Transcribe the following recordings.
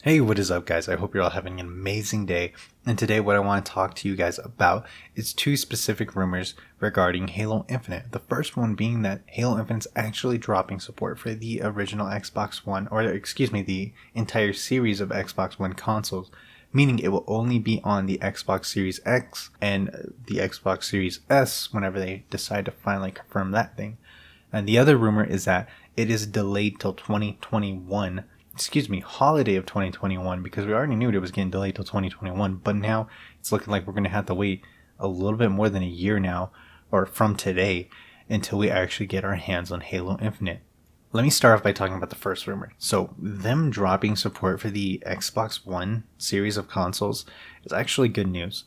Hey, what is up, guys? I hope you're all having an amazing day. And today, what I want to talk to you guys about is two specific rumors regarding Halo Infinite. The first one being that Halo Infinite is actually dropping support for the original Xbox One, or excuse me, the entire series of Xbox One consoles, meaning it will only be on the Xbox Series X and the Xbox Series S whenever they decide to finally confirm that thing. And the other rumor is that it is delayed till 2021. Holiday of 2021, because we already knew it was getting delayed till 2021, but now it's looking like we're going to have to wait a little bit more than a year now, or from today, until we actually get our hands on Halo Infinite. Let me start off by talking about the first rumor. So, them dropping support for the Xbox One series of consoles is actually good news.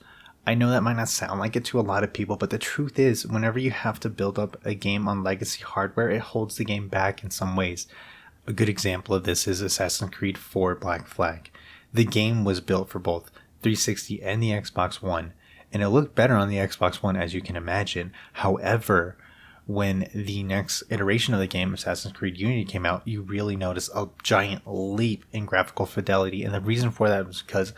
I know that might not sound like it to a lot of people, but the truth is, whenever you have to build up a game on legacy hardware, it holds the game back in some ways. A good example of this is Assassin's Creed 4 Black Flag. The game was built for both 360 and the Xbox One, and it looked better on the Xbox One, as you can imagine. However, when the next iteration of the game, Assassin's Creed Unity, came out, you really noticed a giant leap in graphical fidelity, and the reason for that was because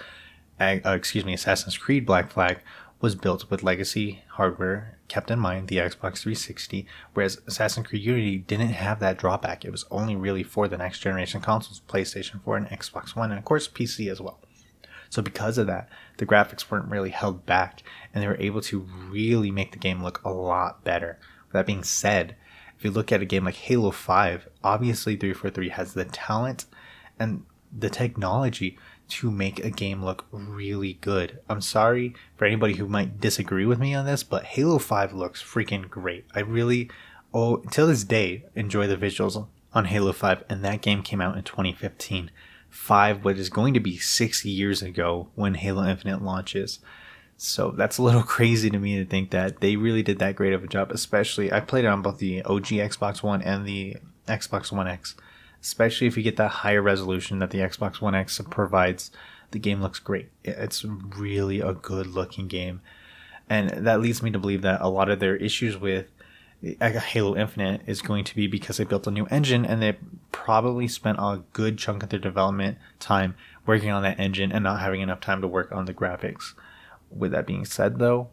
Assassin's Creed Black Flag was built with legacy hardware kept in mind, the Xbox 360, whereas Assassin's Creed Unity didn't have that drawback. It was only really for the next generation consoles, PlayStation 4 and Xbox One, and of course PC as well. So because of that, the graphics weren't really held back, and they were able to really make the game look a lot better. With that being said, if you look at a game like Halo 5, obviously 343 has the talent and the technology to make a game look really good. I'm sorry for anybody who might disagree with me on this, but Halo 5 looks freaking great. I really, till this day, enjoy the visuals on Halo 5, and that game came out in 2015. What is going to be 6 years ago when Halo Infinite launches. So that's a little crazy to me to think that they really did that great of a job, especially, I played it on both the OG Xbox One and the Xbox One X. Especially if you get that higher resolution that the Xbox One X provides, the game looks great. It's really a good looking game. And that leads me to believe that a lot of their issues with Halo Infinite is going to be because they built a new engine and they probably spent a good chunk of their development time working on that engine and not having enough time to work on the graphics. With that being said, though,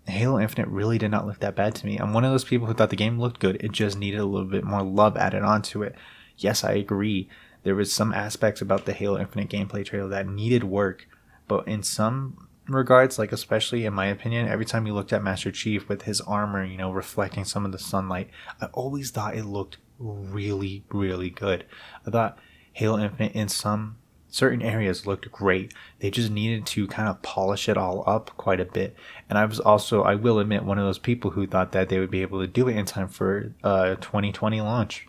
Halo Infinite really did not look that bad to me. I'm one of those people who thought the game looked good. It just needed a little bit more love added onto it. Yes, I agree. There was some aspects about the Halo Infinite gameplay trailer that needed work, but in some regards, like especially in my opinion, every time you looked at Master Chief with his armor, reflecting some of the sunlight, I always thought it looked really, really good. I thought Halo Infinite in some certain areas looked great. They just needed to kind of polish it all up quite a bit. And I was also, I will admit, one of those people who thought that they would be able to do it in time for 2020 launch.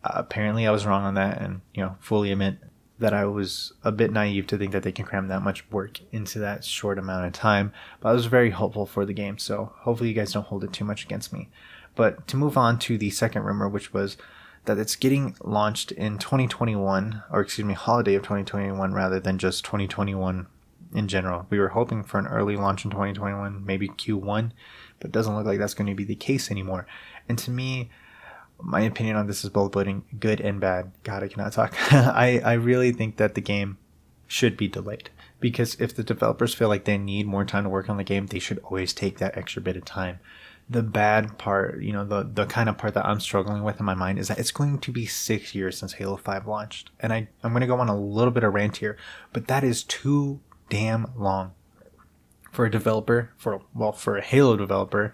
Apparently I was wrong on that, and fully admit that I was a bit naive to think that they can cram that much work into that short amount of time, but I was very hopeful for the game, so hopefully you guys don't hold it too much against me. But to move on to the second rumor, which was that it's getting launched in 2021, or holiday of 2021 rather than just 2021 in general. We were hoping for an early launch in 2021, maybe Q1, but it doesn't look like that's going to be the case anymore. And to me, my opinion on this is both good and bad. God, I cannot talk. I really think that the game should be delayed, because if the developers feel like they need more time to work on the game, they should always take that extra bit of time. The bad part, the kind of part that I'm struggling with in my mind is that it's going to be 6 years since Halo 5 launched. And I'm going to go on a little bit of rant here, but that is too damn long for a developer, for a Halo developer,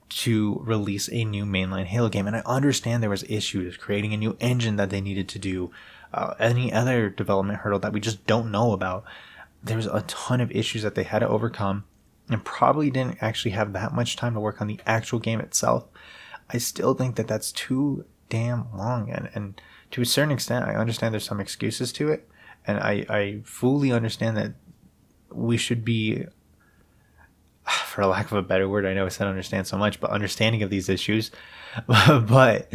to release a new mainline Halo game. And I understand there was issues creating a new engine that they needed to do, any other development hurdle that we just don't know about. There's a ton of issues that they had to overcome, and probably didn't actually have that much time to work on the actual game itself. I still think that that's too damn long, and to a certain extent I understand there's some excuses to it, and I fully understand that we should be, for lack of a better word, I know I said understand so much, but understanding of these issues. But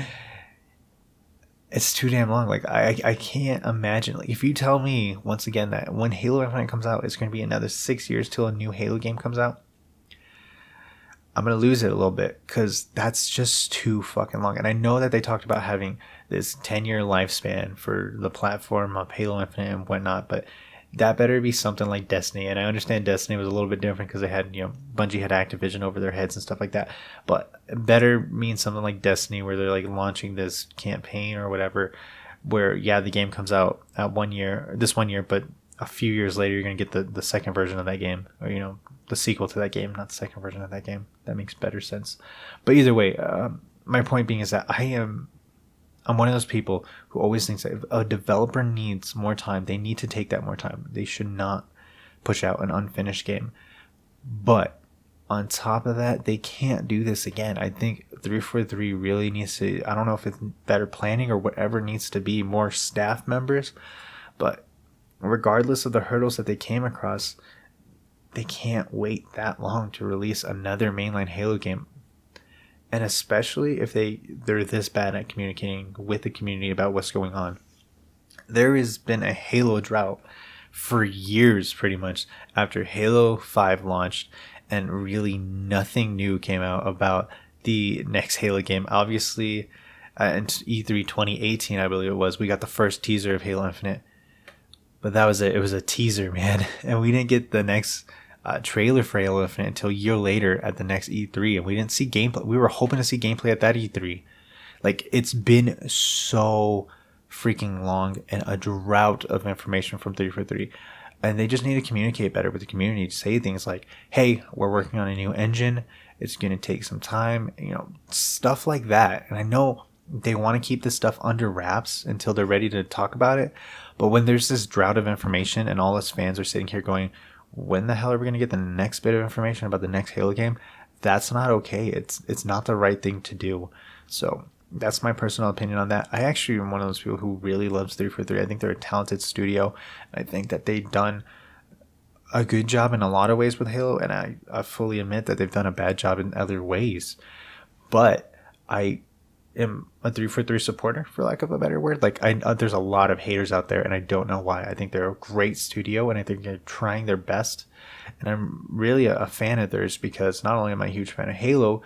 it's too damn long. Like, I can't imagine. Like, if you tell me once again that when Halo Infinite comes out, it's going to be another 6 years till a new Halo game comes out, I'm going to lose it a little bit because that's just too fucking long. And I know that they talked about having this 10-year lifespan for the platform of Halo Infinite and whatnot, but that better be something like Destiny. And I understand Destiny was a little bit different because they had, Bungie had Activision over their heads and stuff like that. But better means something like Destiny where they're like launching this campaign or whatever, where, yeah, the game comes out at this 1 year, but a few years later, you're going to get the second version of that game, or, the sequel to that game, not the second version of that game. That makes better sense. But either way, my point being is that I'm one of those people who always thinks that if a developer needs more time, they need to take that more time. They should not push out an unfinished game. But on top of that, they can't do this again. I think 343 really needs to, I don't know if it's better planning or whatever needs to be, more staff members. But regardless of the hurdles that they came across, they can't wait that long to release another mainline Halo game. And especially if they're this bad at communicating with the community about what's going on. There has been a Halo drought for years, pretty much, after Halo 5 launched, and really nothing new came out about the next Halo game. Obviously, in E3 2018, I believe it was, we got the first teaser of Halo Infinite. But that was it. It was a teaser, man. And we didn't get the next trailer for Halo Infinite until a year later at the next E3. And we didn't see gameplay. We were hoping to see gameplay at that E3. Like, it's been so freaking long and a drought of information from 343. And they just need to communicate better with the community to say things like, hey, we're working on a new engine. It's going to take some time. Stuff like that. And I know they want to keep this stuff under wraps until they're ready to talk about it. But when there's this drought of information and all us fans are sitting here going, when the hell are we going to get the next bit of information about the next Halo game? That's not okay. It's not the right thing to do. So that's my personal opinion on that. I actually am one of those people who really loves 343. I think they're a talented studio. I think that they've done a good job in a lot of ways with Halo, and I fully admit that they've done a bad job in other ways. But I am a 343 supporter, for lack of a better word. Like, there's a lot of haters out there, and I don't know why. I think they're a great studio, and I think they're trying their best. And I'm really a fan of theirs because not only am I a huge fan of Halo,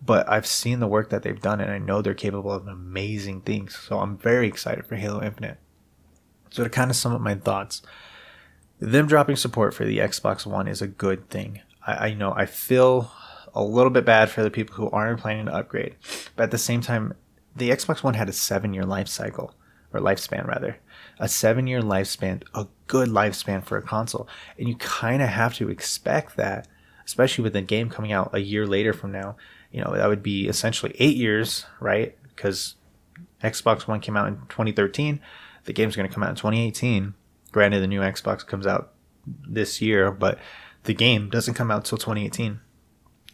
but I've seen the work that they've done, and I know they're capable of amazing things. So I'm very excited for Halo Infinite. So to kind of sum up my thoughts, them dropping support for the Xbox One is a good thing. I know I feel a little bit bad for the people who aren't planning to upgrade, but at the same time, the Xbox One had a 7-year lifespan rather. A 7-year lifespan, a good lifespan for a console, and you kind of have to expect that, especially with the game coming out a year later from now. That would be essentially 8 years, right? Because Xbox One came out in 2013, the game's going to come out in 2018. Granted, the new Xbox comes out this year, but the game doesn't come out till 2018.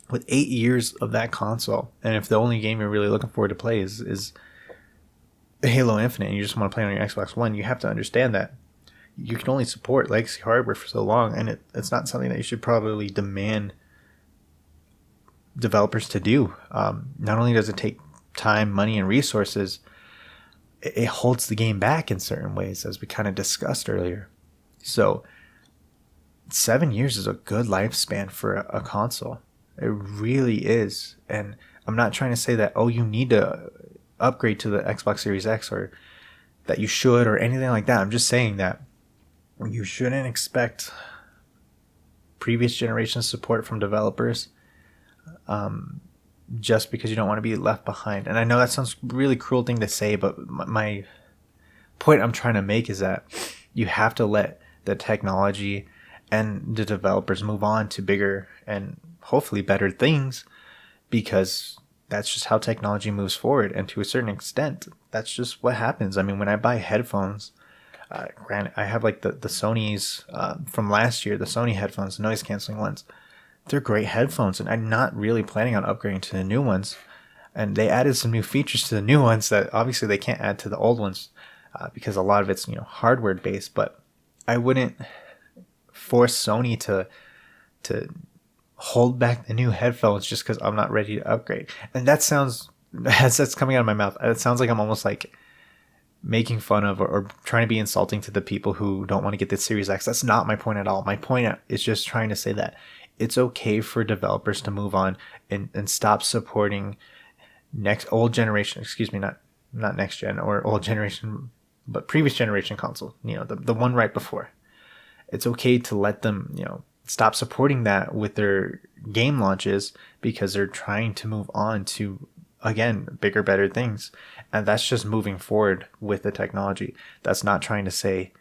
With 8 years of that console, and if the only game you're really looking forward to play is Halo Infinite, and you just want to play on your Xbox One, you have to understand that you can only support legacy hardware for so long, and it's not something that you should probably demand developers to do. Not only does it take time, money, and resources, it holds the game back in certain ways, as we kind of discussed earlier. So 7 years is a good lifespan for a console. It really is. And I'm not trying to say that, you need to upgrade to the Xbox Series X, or that you should, or anything like that. I'm just saying that you shouldn't expect previous generation support from developers just because you don't want to be left behind. And I know that sounds really cruel thing to say, but my point I'm trying to make is that you have to let the technology and the developers move on to bigger and hopefully better things, because that's just how technology moves forward. And to a certain extent, that's just what happens. I mean, when I buy headphones, granted, I have like the Sony's from last year, the Sony headphones, the noise canceling ones. They're great headphones, and I'm not really planning on upgrading to the new ones. And they added some new features to the new ones that obviously they can't add to the old ones because a lot of it's hardware based. But I wouldn't force Sony to hold back the new headphones just because I'm not ready to upgrade. And that sounds, as that's coming out of my mouth, it sounds like I'm almost like making fun of or trying to be insulting to the people who don't want to get the Series X. That's not my point at all. My point is just trying to say that it's okay for developers to move on and stop supporting old generation, excuse me, not next gen or old generation, but previous generation console, the one right before. It's okay to let them, stop supporting that with their game launches because they're trying to move on to, again, bigger, better things. And that's just moving forward with the technology. That's not trying to say,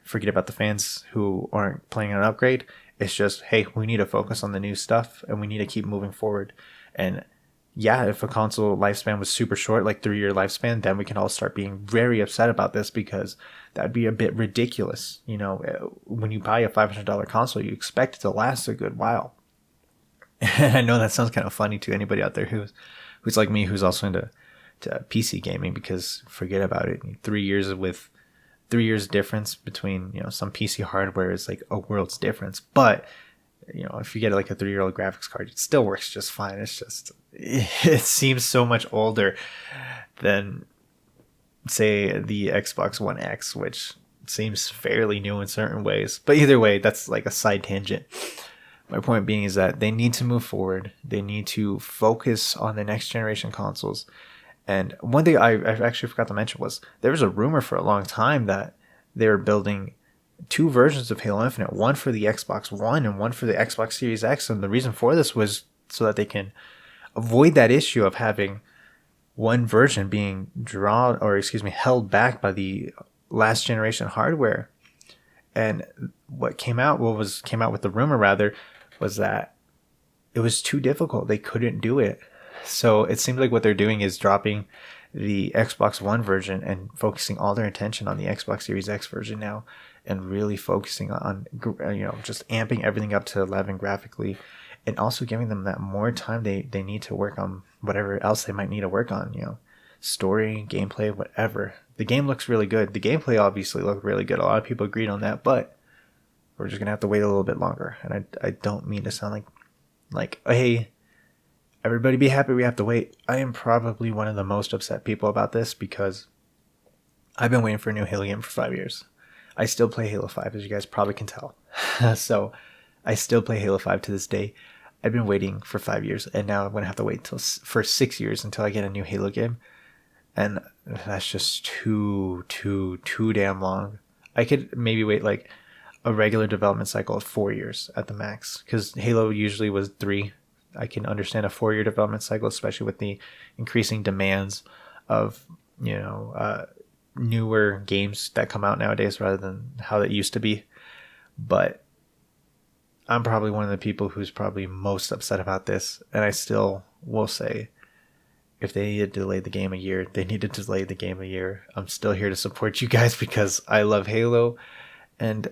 forget about the fans who aren't playing an upgrade. It's just, hey, we need to focus on the new stuff and we need to keep moving forward. And yeah, if a console lifespan was super short, like 3-year lifespan, then we can all start being very upset about this because that'd be a bit ridiculous. When you buy a $500 console, you expect it to last a good while. And I know that sounds kind of funny to anybody out there who's like me, who's also into PC gaming, because forget about it. 3 years with 3 years difference between, some PC hardware is like a world's difference. But if you get like a 3-year-old graphics card, it still works just fine. It's just, it seems so much older than, say, the Xbox One X, which seems fairly new in certain ways. But either way, that's like a side tangent. My point being is that they need to move forward. They need to focus on the next generation consoles. And one thing I actually forgot to mention was there was a rumor for a long time that they were building 2 versions of Halo Infinite, one for the Xbox One and one for the Xbox Series X. And the reason for this was so that they can avoid that issue of having one version being held back by the last generation hardware. And what came out with the rumor rather was that it was too difficult. They couldn't do it. So it seems like what they're doing is dropping the Xbox One version and focusing all their attention on the Xbox Series X version now, and really focusing on, just amping everything up to 11 graphically, and also giving them that more time they need to work on whatever else they might need to work on, story, gameplay, whatever. The game looks really good. The gameplay obviously looked really good. A lot of people agreed on that, but we're just going to have to wait a little bit longer. And I don't mean to sound like, hey, everybody be happy we have to wait. I am probably one of the most upset people about this because I've been waiting for a new Halo game for 5 years. I still play Halo 5, as you guys probably can tell. So I still play Halo 5 to this day. I've been waiting for 5 years, and now I'm going to have to wait for 6 years until I get a new Halo game. And that's just too damn long. I could maybe wait like a regular development cycle of 4 years at the max, because Halo usually was 3. I can understand a 4-year development cycle, especially with the increasing demands of, newer games that come out nowadays rather than how it used to be. But I'm probably one of the people who's probably most upset about this. And I still will say, if they needed to delay the game a year, they needed to delay the game a year. I'm still here to support you guys because I love Halo. And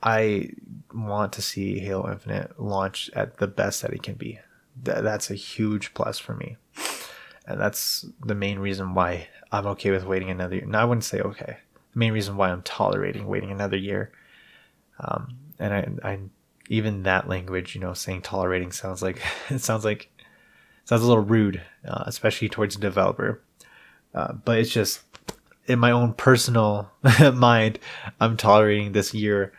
I want to see Halo Infinite launch at the best that it can be. That's a huge plus for me. And that's the main reason why I'm okay with waiting another year. No, I wouldn't say okay. The main reason why I'm tolerating waiting another year. And I even that language, saying tolerating sounds a little rude, especially towards a developer. But it's just in my own personal mind, I'm tolerating this year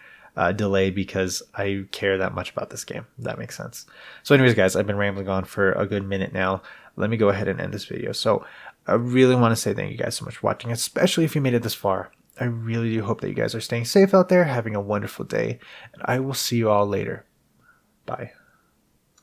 delay because I care that much about this game. If that makes sense. So anyways, guys, I've been rambling on for a good minute now. Let me go ahead and end this video. So I really want to say thank you guys so much for watching, especially if you made it this far. I really do hope that you guys are staying safe out there, having a wonderful day, and I will see you all later. Bye.